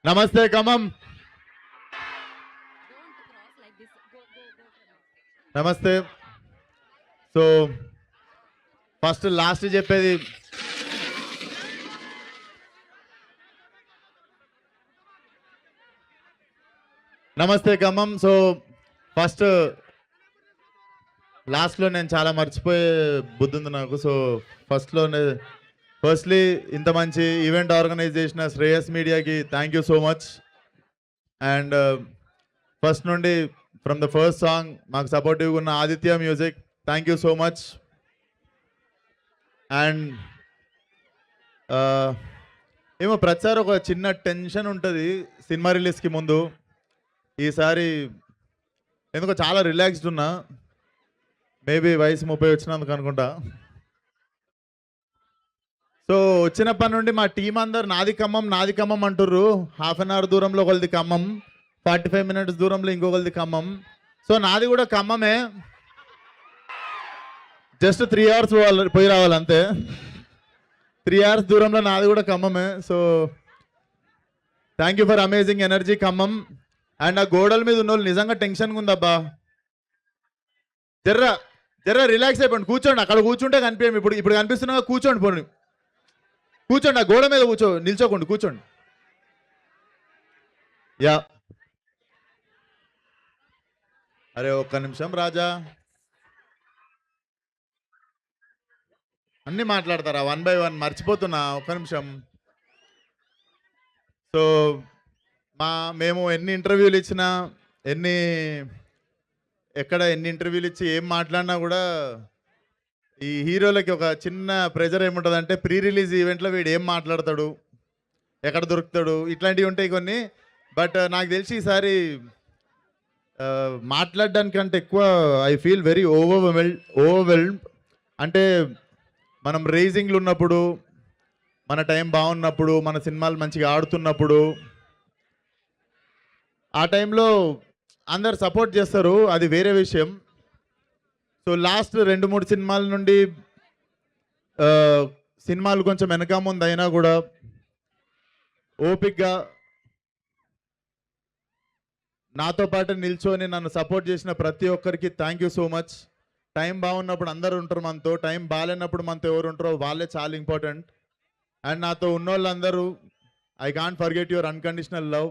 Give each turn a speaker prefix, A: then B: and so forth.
A: నమస్తే ఖమ్మం. నమస్తే. So first last చెప్పేది నమస్తే ఖమ్మం. సో ఫస్ట్ లాస్ట్లో నేను చాలా మర్చిపోయే బుద్ధి ఉంది నాకు. సో ఫస్ట్లీ ఇంత మంచి ఈవెంట్ ఆర్గనైజ్ చేసిన శ్రేయస్ మీడియాకి thank you so much. And first నుండి ఫ్రమ్ ద ఫస్ట్ సాంగ్ మాకు సపోర్టివ్గా ఉన్న Aditya music thank you so much. And ఏమో ప్రతిసారి ఒక చిన్న టెన్షన్ ఉంటుంది సినిమా రిలీజ్కి ముందు. ఈసారి ఎందుకో చాలా రిలాక్స్డ్ ఉన్నా. మేబీ వయసు 30 వచ్చినందుకు అనుకుంటా. సో వచ్చినప్పటి నుండి మా టీం అందరు నాది ఖమ్మం అంటుర్రు. హాఫ్ అన్ అవర్ దూరంలో ఒకరిది ఖమ్మం, 45 మినిట్స్ దూరంలో ఇంకొకరిది ఖమ్మం. సో నాది కూడా ఖమ్మమే, జస్ట్ 3 అవర్స్ పోయి రావాలి అంతే. 3 అవర్స్ దూరంలో నాది కూడా ఖమ్మమే. So thank you for amazing energy Khammam. And ఆ గోడల మీద ఉన్న వాళ్ళు నిజంగా టెన్షన్గా ఉందబ్బా. జర్ర రిలాక్స్ అయిపోండి, కూర్చోండి. అక్కడ కూర్చుంటే కనిపించండి. ఇప్పుడు కనిపిస్తున్నా కూర్చోండి. పోండి కూర్చోండి, ఆ గోడ మీద నిల్చోకండి, కూర్చోండి. యా అరే ఒక్క నిమిషం రాజా, అన్నీ మాట్లాడతారా 1 by 1? మర్చిపోతున్నా, ఒక్క నిమిషం. సో మేము ఎన్ని ఇంటర్వ్యూలు ఇచ్చినా, ఎన్ని ఇంటర్వ్యూలు ఇచ్చి ఏం మాట్లాడినా కూడా ఈ హీరోలకి ఒక చిన్న ప్రెజర్ ఏముంటుందంటే ప్రీ రిలీజ్ ఈవెంట్లో వీడు ఏం మాట్లాడతాడు, ఎక్కడ దొరుకుతాడు, ఇట్లాంటివి ఉంటాయి కొన్ని. బట్ నాకు తెలిసి ఈసారి మాట్లాడడానికంటే ఎక్కువ ఐ ఫీల్ వెరీ ఓవర్వెల్మ్డ్. అంటే మనం రేజింగ్లు ఉన్నప్పుడు, మన టైం బాగున్నప్పుడు, మన సినిమాలు మంచిగా ఆడుతున్నప్పుడు, ఆ టైంలో అందరు సపోర్ట్ చేస్తారు, అది వేరే విషయం. సో లాస్ట్ 2-3 సినిమాల నుండి సినిమాలు కొంచెం వెనక ముందు అయినా కూడా ఓపిక్గా నాతో పాటు నిల్చొని నన్ను సపోర్ట్ చేసిన ప్రతి ఒక్కరికి thank you so much. Time బాగున్నప్పుడు అందరు ఉంటారు మనతో, టైం బాగాలేనప్పుడు మనతో ఎవరు ఉంటారో వాళ్ళే చాలా ఇంపార్టెంట్. అండ్ నాతో ఉన్న వాళ్ళందరూ, I can't forget your unconditional love.